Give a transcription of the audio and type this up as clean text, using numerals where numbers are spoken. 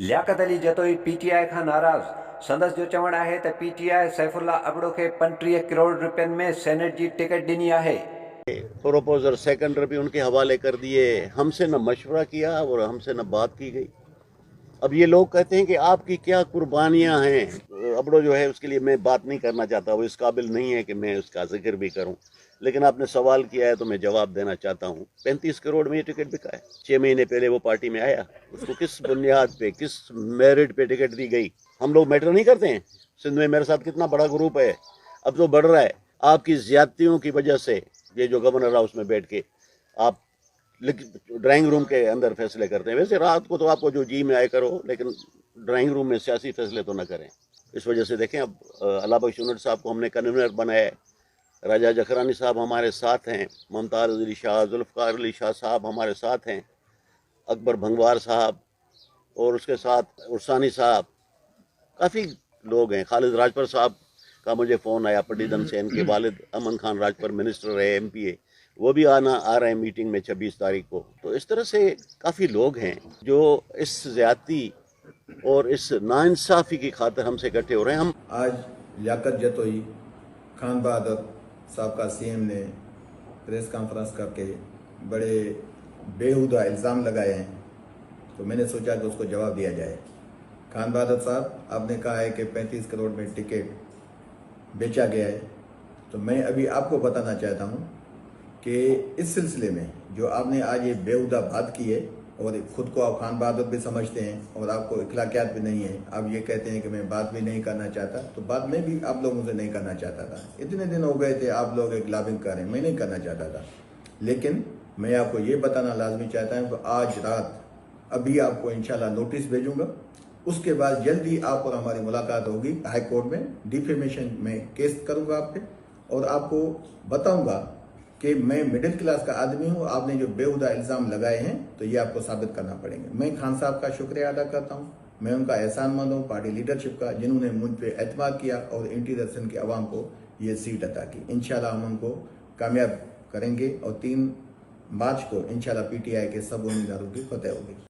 Liaquat Ali Jatoi PTI खां नाराज़। संदसि जो चवणु आहे त पीटीआई सैफुल्ला अबड़ो खे 35 करोड़ रुपयनि में सेनेट जी टिकट ॾिनी आहे। प्रोपोजर सेकेंडर भी उनके हवाले कर दिए, हमसे न मशवरा किया और हमसे न बात की गई। अब ये लोग कहते हैं कि आपकी क्या कुर्बानियां हैं। अबड़ो जो है उसके लिए मैं बात नहीं करना चाहता, वो इस काबिल नहीं है कि मैं उसका जिक्र भी करूं, लेकिन आपने सवाल किया है तो मैं जवाब देना चाहता हूं। 35 करोड़ में ये टिकट बिका है। 6 महीने पहले वो पार्टी में आया, उसको किस बुनियाद पे, किस मेरिट पे टिकट दी गई? हम लोग मैटर नहीं करते हैं। सिंध में मेरे साथ कितना बड़ा ग्रुप है, अब तो बढ़ रहा है। आपकी ज्यादतियों की वजह से ये जो गवर्नर हाउस में बैठ के आप ड्राइंग रूम के अंदर फैसले करते हैं। वैसे रात को तो आपको जो जी में आए करो, लेकिन ड्राइंग रूम में सियासी फैसले तो न करें। इस वजह से देखें, अब अल्लाह बख्श यूनिट साहब को हमने कन्वीनर बनाया है। राजा जखरानी साहब हमारे साथ हैं, मुमताज़ अली शाह, जुल्फ़िकार अली शाह साहब हमारे साथ हैं, अकबर भंगवार साहब, और उसके साथ उर्सानी साहब, काफ़ी लोग हैं। खालिद राजपर साहब का मुझे फ़ोन आया, पटीदन से। इनके वालिद अमन खान राजपर मिनिस्टर है, MP है, वो भी आ रहे हैं मीटिंग में 26 तारीख को। तो इस तरह से काफ़ी लोग हैं जो इस ज़्यादती और इस नाइंसाफ़ी की खातिर हमसे इकट्ठे हो रहे हैं। हम आज लियाकत जतोई खान बहादुर साहब का CM ने प्रेस कॉन्फ्रेंस करके बड़े बेहुदा इल्ज़ाम लगाए हैं, तो मैंने सोचा कि उसको जवाब दिया जाए। खान बहादुर साहब, आपने कहा है कि 35 करोड़ में टिकट बेचा गया है, तो मैं अभी आपको बताना चाहता हूं कि इस सिलसिले में जो आपने आज ये बेहुदा बात की है, और खुद को आप खान बहादुर भी समझते हैं और आपको इखलाकियात भी नहीं है, आप ये कहते हैं कि मैं बात भी नहीं करना चाहता, तो बात मैं भी आप लोगों से नहीं करना चाहता था। इतने दिन हो गए थे आप लोग एक लॉबिंग कर रहे हैं, मैं नहीं करना चाहता था, लेकिन मैं आपको ये बताना लाजमी चाहता हूँ कि आज रात अभी आपको इंशाल्लाह नोटिस भेजूंगा। उसके बाद जल्दी आप और हमारी मुलाकात होगी हाई कोर्ट में। डिफेमेशन में केस करूंगा आप पे, और आपको बताऊंगा कि मैं मिडिल क्लास का आदमी हूं। आपने जो बेहुदा इल्ज़ाम लगाए हैं, तो ये आपको साबित करना पड़ेंगे। मैं खान साहब का शुक्रिया अदा करता हूं, मैं उनका एहसानमंद हूं, पार्टी लीडरशिप का, जिन्होंने मुझ पर एतमाद किया और इंटीरियर सिंध के अवाम को ये सीट अता की। इंशाल्लाह हम उनको कामयाब करेंगे और 3 मार्च को इंशाल्लाह PTI के सब उम्मीदवारों की फतेह होगी।